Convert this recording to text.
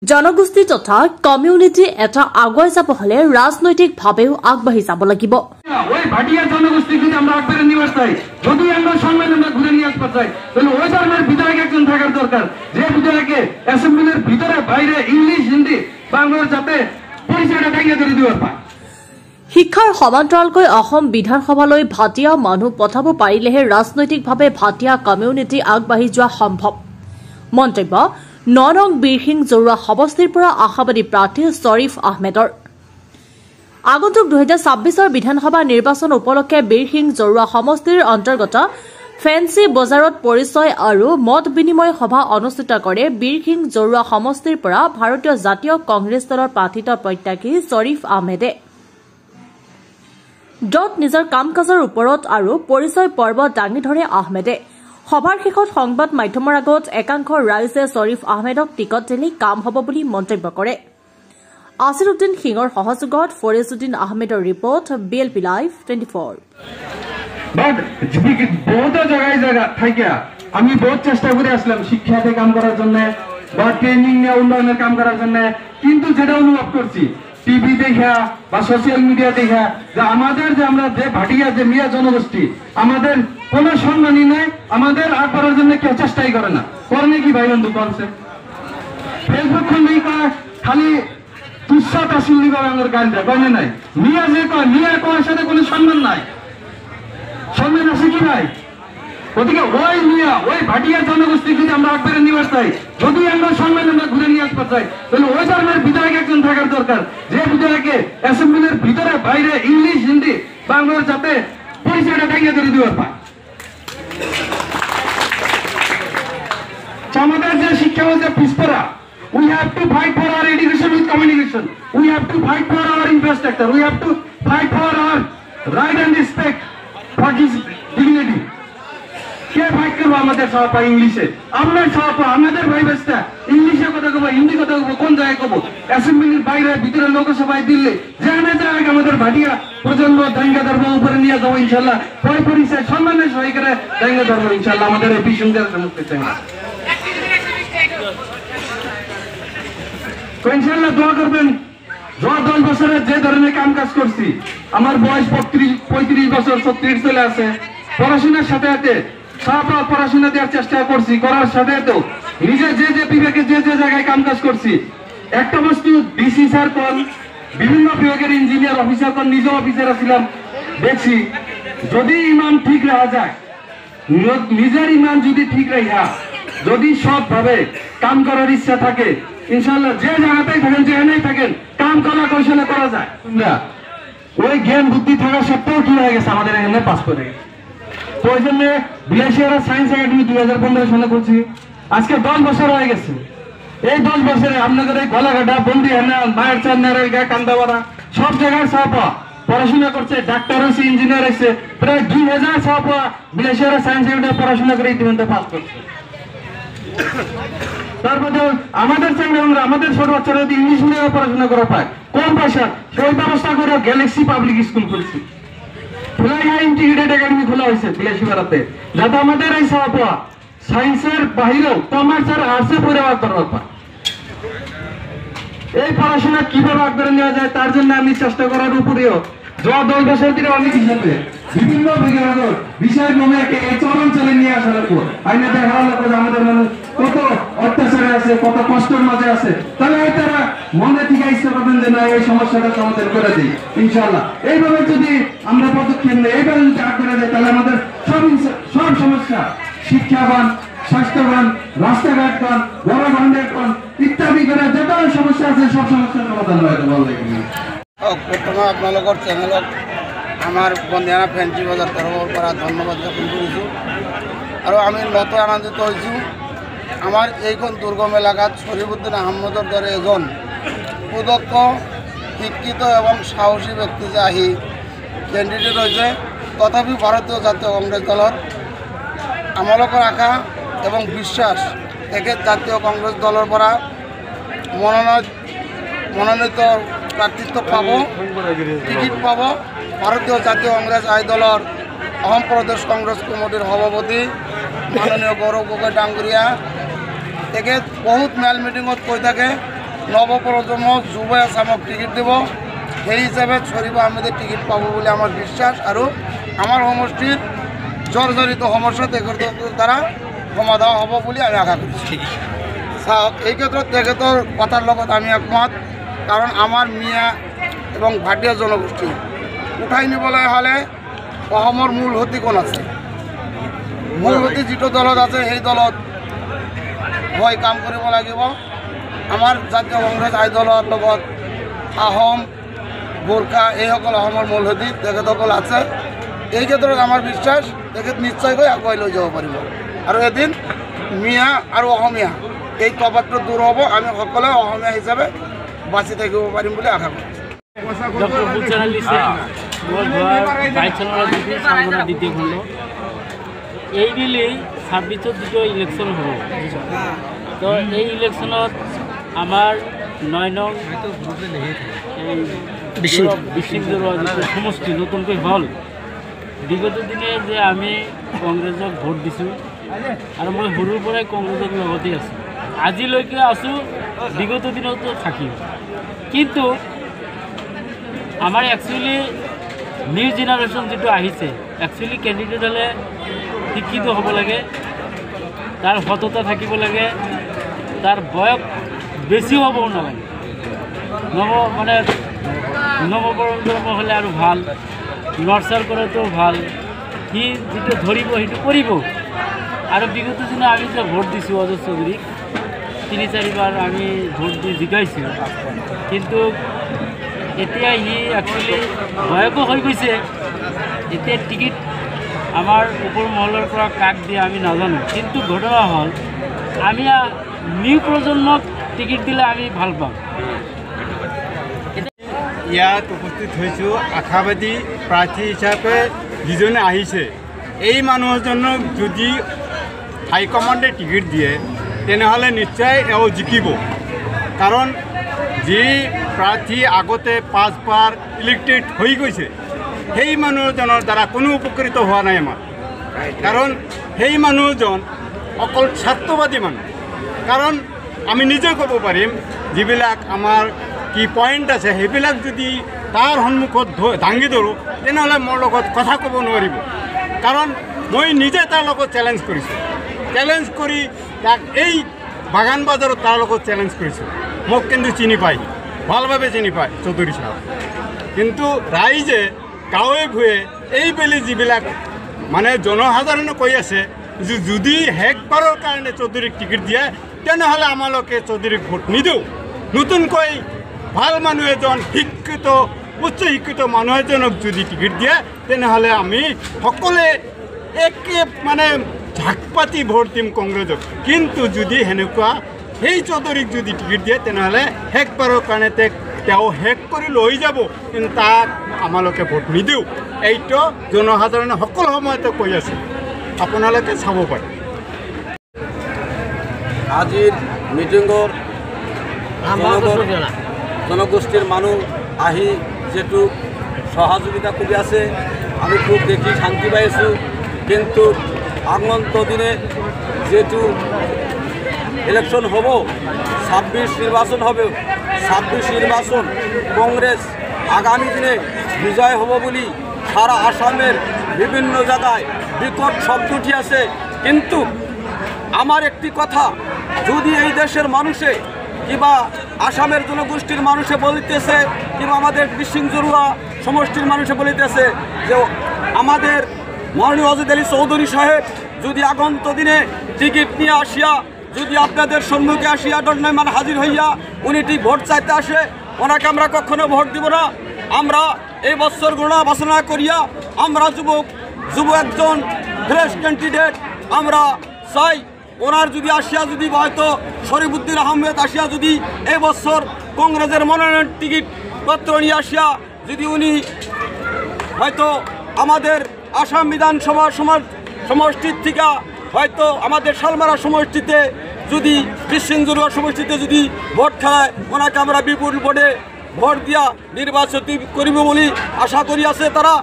জনগোষ্ঠী তথা কমিউনিটি এটা আগুৱাই যাব হলে ৰাজনৈতিকভাৱেও আগবাঢ়ি যাব লাগিব। ওই ভাটিয়া জনগোষ্ঠী যদি আমরা আগবাড়ি নিয়ে চাই, যদি আমরা সম্মেলনে ঘুরে নিয়ে আসতে চাই, তাহলে ওই ধরনের বিধায়ক একজন থাকার দরকার, যে বিধায়কে অ্যাসেম্বলির ভিতরে বাইরে ইংলিশ হিন্দি বাংলার যাতে পরিচয়টা দাঁড়িয়ে ধরে দিবার পায়। শিক্ষাৰ সমান্তৰালকৈ অসম বিধানসভালৈ ভাটিয়া মানুহ পঠাব পাৰিলেহে ৰাজনৈতিকভাৱে ভাটিয়া কমিউনিটি আগবাঢ়ি যোৱা সম্ভৱ। মন্তব্য ৯ নং বীৰসিং জৰুৱা সমষ্টিৰ পৰা আশাবাদী প্ৰাৰ্থী শ্বৰীফ আহমেদৰ। আগন্তুক ২০২৬ বিধানসভা নিৰ্বাচন উপলক্ষে বীৰসিং জৰুৱা সমষ্টিৰ অন্তৰ্গত ফেন্সি বজাৰত পৰিচয় আৰু মত বিনিময় সভা অনুষ্ঠিত কৰে বীৰসিং জৰুৱা সমষ্টিৰ পৰা ভাৰতীয় জাতীয় কংগ্ৰেছ দলৰ প্ৰাৰ্থিত প্ৰত্যাশী শ্বৰীফ আহমেদে। য'ত নিজৰ কাম কাজৰ ওপৰত আৰু পৰিচয় পৰ্ব দাঙি ধৰে আহমেদে। সভাৰ শেষত সংবাদ মাধ্যমৰ আগত একাংশ ৰাইজে শ্বৰীফ আহমেদক টিকট দিলেই কাম হ'ব বুলি মন্তব্য কৰে। আসিৰুদ্দিন সিঙৰ সহযোগত ফৰিজুদ্দিন আহমেদৰ ৰিপৰ্ট BLP লাইভ 24। বহুত জায়গায় থাকিয়া আমি বহুত চেষ্টা করে আসলাম শিক্ষাতে কাম করার জন্য বা ট্রেনিং নিয়ে উন্নয়নের কাম করার জন্য, কিন্তু যেটা অনুভব করছি টিভি দেখা বা সোশ্যাল মিডিয়া দেখা যে আমাদের যে আমরা যে ভাটিয়া যে মিয়া জনগোষ্ঠী আমাদের কোনো সম্মানই নাই, আমাদের আগ করার জন্য কেউ চেষ্টাই করে না। করে নাকি ভাই বন্ধু করছে ফেসবুক খুললেই খালি তুচ্ছাত আসলি করে আমাদের গান দেয়, কমে নাই মিয়া যে কয় মিয়া কয়ের সাথে কোনো সম্মান নাই, সম্মান আছে কি ভাই? ওদিকে ওই মিয়া ওই ভাটিয়া জনগোষ্ঠী যদি আমরা আগবাড়ি নিয়ে চাই, যদি আমরা সম্মেলনে ঘুরে নিয়ে আসতে চাই, তাহলে ওই ধরনের বিধায়ক একজন থাকার দরকার, যে বিধায়কে অ্যাসেম্বলির ভিতরে বাইরে ইংলিশ হিন্দি বাংলার যাতে পরিচয়টা দাঁড়িয়ে ধরে দিবার পায়। আমাদের যে শিক্ষা হচ্ছে পিছপড়া, we have to fight for our education with communication, we have to fight for our infrastructure, we have to fight for our right and respect for his dignity. K fight করবো আমাদের সভা ইংলিশে? আমরা সভা আমাদের ভাই বেস্তা ইংলিশে কথা কব, হিন্দি কথা কব, কোন জায়গায় কব? অ্যাসেম্বলির বাইরে ভিতরে লোকসভায় দিল্লি যেখানে জায়গা আমাদের ভাটিয়া প্রজন্ম দাঙ্গা ধর্ম উপরে নিয়ে যাবো ইনশাল্লাহ। পয় পরিচয় সম্মানের সহায় করে দাঙ্গা ধর্ম ইনশাল্লাহ আমাদের এই বিসংখ্যার সমস্ত ইনশাল্লাহ দোয়া করবেন। 10 বছরে যে ধরনের কাম কাজ করছি, আমার বয়স 35 বছর 36 চলে আছে, পড়াশোনার সাথে সাথে পড়াশোনা দেওয়ার চেষ্টা করছি, করার সাথে তো নিজে যে যে বিভাগে যে যে জায়গায় কাম কাজ করছি, একটা বস্তু ডিসি স্যার কোন বিভিন্ন বিভাগের ইঞ্জিনিয়ার অফিসার কোন নিজে অফিসার ছিলাম, দেখছি যদি ইমান ঠিক রাখা যায়, নিজের ইমান যদি ঠিক রাখা যদি সৎভাবে কাম করার ইচ্ছা থাকে, ইনশাল্লাহ যে জায়গাতেই থাকেন যেখানেই থাকেন কাম করা কৌশলে করা যায়। ওই জ্ঞান বুদ্ধি থাকা সত্ত্বেও কি হয়ে গেছে আমাদের এখানে পাস করে গেছে। তো ওই জন্য বিলাসিয়ারা সায়েন্স একাডেমি 2015 সালে করছি, আজকে 10 বছর হয়ে গেছে। এই 10 বছরে আপনাদের এই গলাঘাটা বন্দি হেনা মায়ের চান্নার কান্দাবাড়া সব জায়গায় ছাপা পড়াশোনা করছে, ডাক্তার হয়েছে, ইঞ্জিনিয়ার হয়েছে, প্রায় 2000 ছাপা বিলাসিয়ারা সায়েন্স একাডেমি পড়াশোনা করে ইতিমধ্যে পাস করছে। তারপরে আমাদের চ্যাংরা আমাদের ছোট বাচ্চারা যদি ইংলিশ মিডিয়ামে পড়াশোনা করা পায় কম পয়সা, সেই ব্যবস্থা করে গ্যালাক্সি পাবলিক স্কুল খুলছি, ইন্টিগ্রেটেড একাডেমি খোলা হয়েছে বিলাসিপাড়াতে, যাতে আমাদের এই ছাপা সায়েন্সের বাহিরেও কমার্স আর আর্টসে পড়ে করার পায়। এই পড়াশোনা কিভাবে আগে নেওয়া যায় তার জন্য আমি চেষ্টা করার উপরেও 10 বছর ধরে অনেক হিসাবে বিভিন্ন বিষয় চরম চলে নিয়ে আসার উপর আইনে দেখা লাগবে আমাদের মানুষ কত অত্যাচারে আছে, কত কষ্টের মাঝে আছে, তাহলে তারা মনে থেকে ইচ্ছা করবেন যে না এই সমস্যাটা সমাধান করে দিই ইনশাল্লাহ। এইভাবে যদি আমরা পদক্ষেপ নেই, এইভাবে যদি আগ করে দেয়, তাহলে আমাদের সব সমস্যা শিক্ষাবান, স্বাস্থ্যবান, রাস্তাঘাট পান, বড় ভান্ডার পান ইত্যাদি করে যত সমস্যা আছে সব সমস্যার সমাধান হয়ে যাবে। প্রথমে আপোনালোকৰ চেনেলক আমাৰ বন্দিয়ানা ফেঞ্চি বজাৰ তৰফৰ পৰা ধন্যবাদ জ্ঞাপন কৰিছোঁ। আৰু আমি নতুন আনন্দিত হৈছোঁ, আমাৰ এইখন দুৰ্গম এলেকাত শ্বৰীফুদ্দিন আহমেদৰ দৰে এজন সুদক্ষ শিক্ষিত এবং সাহসী ব্যক্তি যে আহি কেণ্ডিডেট হৈছে, তথাপিও ভাৰতীয় জাতীয় কংগ্ৰেছ দলৰ আমালোকৰ আশা এবং বিশ্বাস তেখেত জাতীয় কংগ্ৰেছ দলৰ পৰা মনোনীত প্ৰাৰ্থিত্ব পাব, টিকিট পাব। ভাৰতীয় জাতীয় কংগ্ৰেস আই দলেৰ অসম প্ৰদেশ কংগ্ৰেস কমিটিৰ সভাপতি মাননীয় গৌৰৱ গগৈ ডাঙৰীয়া তেখেত বহুত মেল মিটিঙত কৈ থাকে নবপ্রজন্ম যুব আসামক টিকিট দেব সেই হিসাবে শরীফ আহমেদের টিকিট পাব বলে আমার বিশ্বাস। আর আমার সমষ্টির জর্জরিত সমস্যা দ্বারা সমাধান হব বলে আমি আশা করছি। এই ক্ষেত্রে তেখেতর কথার লগত আমি একমত, কারণ আমার মিয়া এবং ভাটিয়া জনগোষ্ঠী উঠাই নিবলৈ হলে অসমৰ মূল হতি কোন আছে, মূল হতি যিটো দলত আছে সেই দলত হৈ কাম কৰিব লাগিব। আমাৰ জাতীয় কংগ্ৰেছ আই দলৰ লগত আহোম গোৰ্খা এইসকল অসমৰ মূল হতি তেখেতসকল আছে। এই ক্ষেত্ৰত আমাৰ বিশ্বাস তেখেত নিশ্চয়কৈ আগুৱাই লৈ যাব পাৰিব আৰু এদিন মিয়া আৰু অসমীয়া এই তফাতটো দূৰ হ'ব, আমি সকলোৱে অসমীয়া হিচাপে বাচি থাকিব পাৰিম বুলি আশা কৰিছোঁ। ডক্টর ফুলচান আলী মোর ঘর বাইশালা দিকে সামনা দ্বিতীয় খণ্ড এই বিলে 26 দুটো ইলেকশন হব। তো এই ইলেকশনত আমার 9 নং বিশৃঙ্খলা সমষ্টি নতুনকৈ হল। বিগত দিনে যে আমি কংগ্রেসক ভোট দিছোঁ আৰু মই সৰুৰ পৰাই কংগ্ৰেসৰ লগতে আছোঁ, আজিলৈকে আছোঁ, বিগত দিনতো থাকিম। কিন্তু আমার একচুয়ালি নিউ জেনারেশন যেটো আহিছে, একচুয়ালি ক্যান্ডিডেট হলে শিক্ষিত হব লাগে, তার সততা থাকিব লাগে, তার বয়স বেশি হব নালাগে, নবপ্রজন্ম হলে আৰু ভাল, নৰ্চাৰ কৰাটো ভাল, সি যেটো ধৰিব সেইটো কৰিব। আৰু বিগত দিনে আমি যে ভোট দিছোঁ অজয় চৌধুৰীক 3-4 আমি ভোট দি জিকাইছোঁ, কিন্তু এতিয়া সি একচুয়ালি বয়সো হৈ গৈছে। এতিয়া টিকিট আমাৰ ওপৰ মহলৰ পৰা কাক দিয়ে আমি নাজানো, কিন্তু ঘটনা হ'ল আমি নিউ প্ৰজন্মক টিকিট দিলে আমি ভাল পাম। ইয়াত উপস্থিত হৈছোঁ আশাবাদী প্ৰাৰ্থী হিচাপে যিজনে আহিছে, এই মানুহজনক যদি হাইকমাণ্ডে টিকিট দিয়ে তেনেহ'লে নিশ্চয় এওঁ জিকিব। কাৰণ যি প্ৰাৰ্থী আগতে 5 বাৰ ইলেক্টেড হৈ গৈছে সেই মানুহজনৰ দ্বাৰা কোনো উপকৃত হোৱা নাই আমাৰ, কাৰণ সেই মানুহজন অকল স্বাৰ্থবাদী মানুহ। কাৰণ আমি নিজে ক'ব পাৰিম যিবিলাক আমাৰ কি পইণ্ট আছে সেইবিলাক যদি তাৰ সন্মুখত দাঙি ধৰোঁ তেনেহ'লে মোৰ লগত কথা ক'ব নোৱাৰিব। কাৰণ মই নিজে তাৰ লগত চেলেঞ্জ কৰিছোঁ, চেলেঞ্জ কৰি তাক এই বাগান বজাৰত তাৰ লগত চেলেঞ্জ কৰিছোঁ। মোক কিন্তু চিনি পায়, ভালভাৱে চিনি পায় চৌধুৰী সাহেব। কিন্তু ৰাইজে গাঁৱে ভূঞে এইবেলি যিবিলাক মানে জনসাধাৰণে কৈ আছে যে যদি শেষবাৰৰ কাৰণে চৌধুৰীক টিকিট দিয়ে তেনেহ'লে আমালোকে চৌধুৰীক ভোট নিদিওঁ, নতুনকৈ ভাল মানুহ এজন শিক্ষিত উচ্চ শিক্ষিত মানুহ এজনক যদি টিকিট দিয়ে তেনেহ'লে আমি সকলোৱে একে মানে ঝাক পাতি ভোট দিম কংগ্ৰেছক। কিন্তু যদি সেনেকুৱা সেই চৌধুৰীক যদি টিকিট দিয়ে তেনেহ'লে শেষবাৰৰ কাৰণে তেওঁ শেষ কৰি লৈ যাব, কিন্তু তাক আমালোকে ভোট নিদিওঁ। এইটো জনসাধাৰণে সকলো সময়তে কৈ আছে, আপোনালোকে চাব পাৰে। আজিৰ মিটিঙৰ জনগোষ্ঠীৰ মানুহ আহি যেটো সহযোগিতা কৰি আছে আমি খুব দেখি শান্তি পাইছোঁ। কিন্তু আগন্ত দিনে যেটো ইলেকশন হব, 26 নির্বাচন হবে, 26 নির্বাচন কংগ্রেস আগামী দিনে বিজয় হব বলে সারা আসামের বিভিন্ন জায়গায় বিকট শব্দ উঠে আছে। কিন্তু আমার একটি কথা, যদি এই দেশের মানুষে কিংবা আসামের জনগোষ্ঠীর মানুষে বলিতেছে কিংবা আমাদের বিশৃঙ্খলা সমষ্টির মানুষে বলিতেছে যে আমাদের মাননীয় অজিত আলী চৌধুরী সাহেব যদি আগন্ত দিনে টিকিট নিয়ে আসিয়া যদি আপনাদের সম্মুখে আসিয়া দণ্ডায়মান হাজির হইয়া উনি ঠিক ভোট চাইতে আসে, ওনাকে আমরা কখনো ভোট দিব না। আমরা এই বছর গণনা বাসনা করিয়া আমরা যুব একজন ফ্রেশ ক্যান্ডিডেট আমরা চাই। ওনার যদি আসিয়া যদি হয়তো শরীফুদ্দিন আহমেদ আসিয়া যদি এই বছর কংগ্রেসের মনোনয়ন টিকিট পত্র নিয়ে আসিয়া যদি উনি হয়তো আমাদের আসাম বিধানসভা সমষ্টির থেকে হয়তো আমাদের শালমারা সমষ্টিতে যদি বিশৃঙ্খলা সমষ্টিতে যদি ভোট খেলায় ওনাকে আমরা বিপুল ভোটে ভোট দিয়া নির্বাচিত করিব বলে আশা করি আছে তারা।